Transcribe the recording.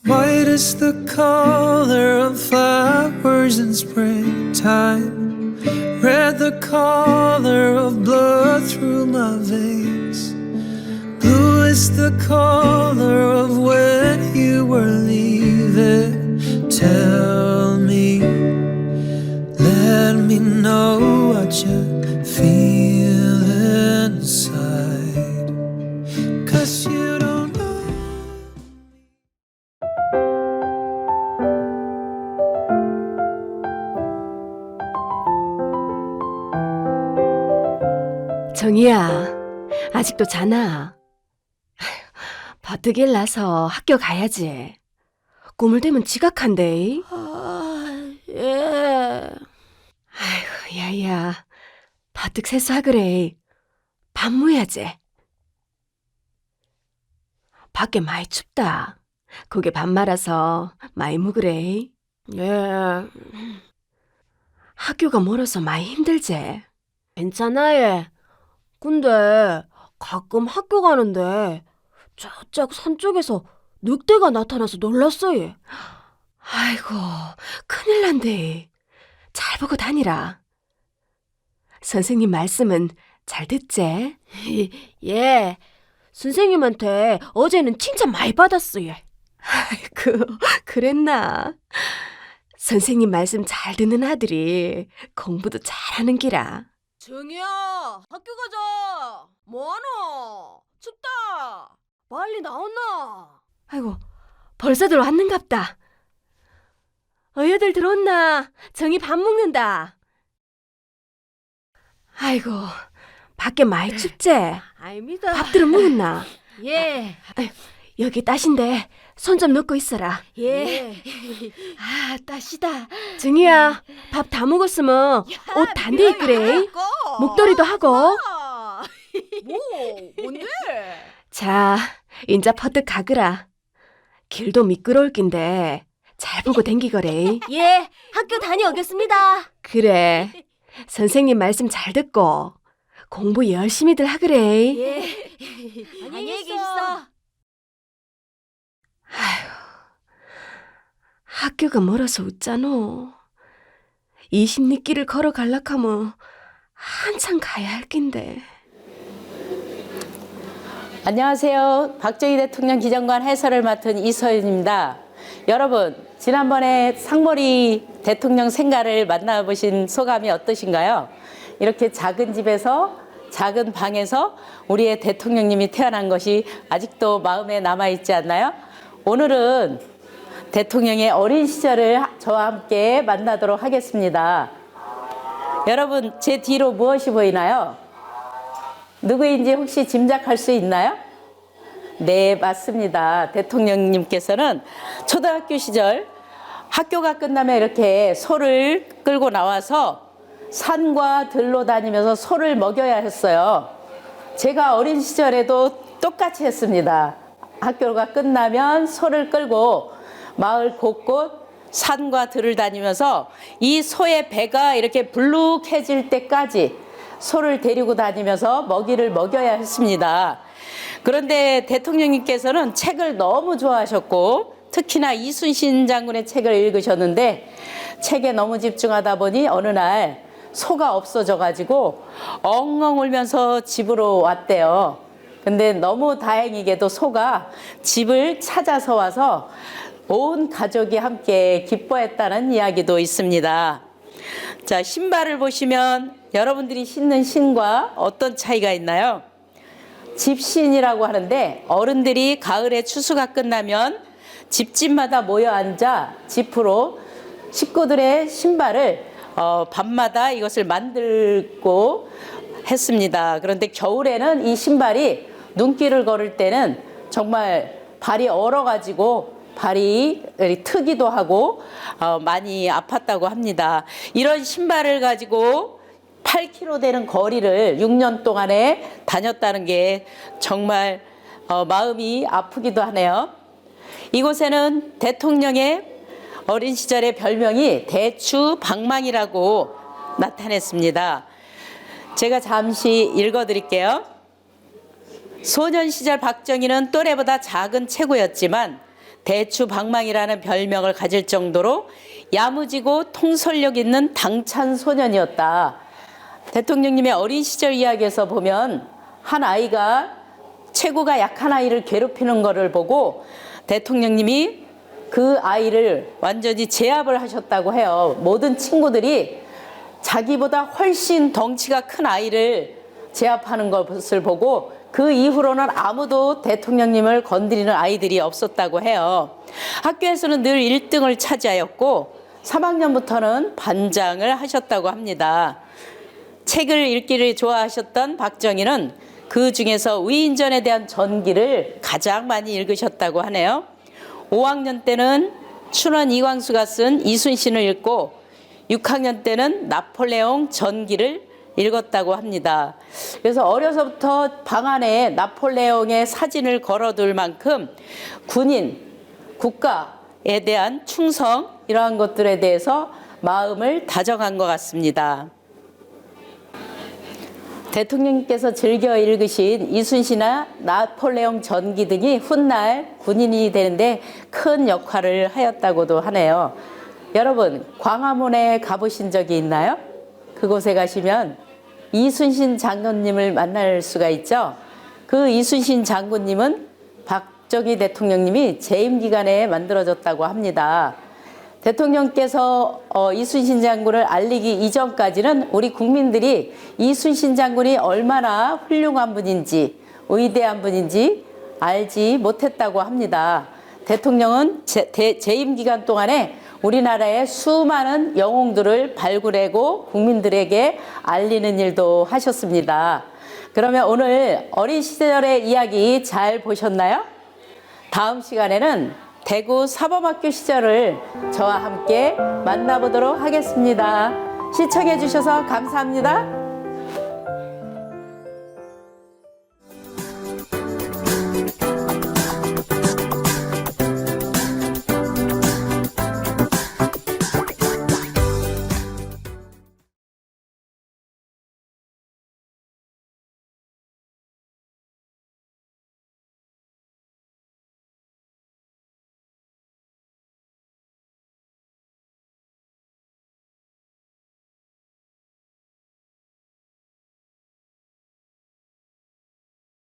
White is the color of flowers in springtime, red the color of blood through my veins, blue is the color of when you were leaving. Tell me, let me know what you feel inside, 'cause you don't know. 정희야, 아직도 자나? 버뜩 일나서 학교 가야지. 꿈을 대면 지각한대. 예. 아이고, 야야, 버뜩 세수하그래. 밥 먹어야지. 밖에 많이 춥다. 고개 밥 말아서 많이 먹으래. 예. 학교가 멀어서 많이 힘들지? 괜찮아, 예. 근데 가끔 학교 가는데 저쪽 산 쪽에서 늑대가 나타나서 놀랐어, 예. 아이고, 큰일 난대. 잘 보고 다니라. 선생님 말씀은 잘 듣지? 예. 선생님한테 어제는 칭찬 많이 받았어, 예. 아이고, 그랬나? 선생님 말씀 잘 듣는 아들이 공부도 잘하는 기라. 정이야, 학교 가자. 뭐하노? 춥다. 빨리 나온나? 아이고, 벌써 들어왔는갑다. 어여들 들어왔나? 정이 밥 먹는다. 아이고, 밖에 많이 춥지? 아닙니다. 밥들은 먹었나? 예. 여기 따신데 손 좀 넣고 있어라. 예. 아, 따시다. 정이야, 밥 다 먹었으면 옷 단디 입그래. 목도리도 하고. 뭐, 뭔데? 자, 인자 퍼뜩 가거라. 길도 미끄러울 낀데 잘 보고 댕기거래. 예, 학교 다녀오겠습니다. 그래, 선생님 말씀 잘 듣고 공부 열심히들 하거래. 예. 안녕히 계시소. 학교가 멀어서 웃자노. 20리길을 걸어갈락하면 한참 가야 할 낀데. 안녕하세요. 박정희 대통령 기념관 해설을 맡은 이서윤입니다. 여러분, 지난번에 상머리 대통령 생가를 만나보신 소감이 어떠신가요? 이렇게 작은 집에서 작은 방에서 우리의 대통령님이 태어난 것이 아직도 마음에 남아있지 않나요? 오늘은 대통령의 어린 시절을 저와 함께 만나도록 하겠습니다. 여러분, 제 뒤로 무엇이 보이나요? 누구인지 혹시 짐작할 수 있나요? 네, 맞습니다. 대통령님께서는 초등학교 시절 학교가 끝나면 이렇게 소를 끌고 나와서 산과 들로 다니면서 소를 먹여야 했어요. 제가 어린 시절에도 똑같이 했습니다. 학교가 끝나면 소를 끌고 마을 곳곳 산과 들을 다니면서 이 소의 배가 이렇게 불룩해질 때까지 소를 데리고 다니면서 먹이를 먹여야 했습니다. 그런데 대통령님께서는 책을 너무 좋아하셨고 특히나 이순신 장군의 책을 읽으셨는데 책에 너무 집중하다 보니 어느 날 소가 없어져 가지고 엉엉 울면서 집으로 왔대요. 근데 너무 다행히게도 소가 집을 찾아서 와서 온 가족이 함께 기뻐했다는 이야기도 있습니다. 자, 신발을 보시면 여러분들이 신는 신과 어떤 차이가 있나요? 집신이라고 하는데 어른들이 가을에 추수가 끝나면 집집마다 모여 앉아 집으로 식구들의 신발을 밤마다 이것을 만들고 했습니다. 그런데 겨울에는 이 신발이 눈길을 걸을 때는 정말 발이 얼어가지고 발이 트기도 하고 많이 아팠다고 합니다. 이런 신발을 가지고 8km 되는 거리를 6년 동안에 다녔다는 게 정말 마음이 아프기도 하네요. 이곳에는 대통령의 어린 시절의 별명이 대추방망이라고 나타냈습니다. 제가 잠시 읽어드릴게요. 소년 시절 박정희는 또래보다 작은 체구였지만 대추방망이라는 별명을 가질 정도로 야무지고 통솔력 있는 당찬 소년이었다. 대통령님의 어린 시절 이야기에서 보면 한 아이가 체구가 약한 아이를 괴롭히는 것을 보고 대통령님이 그 아이를 완전히 제압을 하셨다고 해요. 모든 친구들이 자기보다 훨씬 덩치가 큰 아이를 제압하는 것을 보고 그 이후로는 아무도 대통령님을 건드리는 아이들이 없었다고 해요. 학교에서는 늘 1등을 차지하였고 3학년부터는 반장을 하셨다고 합니다. 책을 읽기를 좋아하셨던 박정희는 그 중에서 위인전에 대한 전기를 가장 많이 읽으셨다고 하네요. 5학년 때는 춘원 이광수가 쓴 이순신을 읽고 6학년 때는 나폴레옹 전기를 읽었다고 합니다. 그래서 어려서부터 방 안에 나폴레옹의 사진을 걸어둘 만큼 군인, 국가에 대한 충성 이러한 것들에 대해서 마음을 다정한 것 같습니다. 대통령님께서 즐겨 읽으신 이순신이나 나폴레옹 전기 등이 훗날 군인이 되는데 큰 역할을 하였다고도 하네요. 여러분, 광화문에 가보신 적이 있나요? 그곳에 가시면 이순신 장군님을 만날 수가 있죠. 그 이순신 장군님은 박정희 대통령님이 재임 기간에 만들어졌다고 합니다. 대통령께서 이순신 장군을 알리기 이전까지는 우리 국민들이 이순신 장군이 얼마나 훌륭한 분인지 위대한 분인지 알지 못했다고 합니다. 대통령은 재임 기간 동안에 우리나라의 수많은 영웅들을 발굴하고 국민들에게 알리는 일도 하셨습니다. 그러면 오늘 어린 시절의 이야기 잘 보셨나요? 다음 시간에는 대구 사범학교 시절을 저와 함께 만나보도록 하겠습니다. 시청해 주셔서 감사합니다.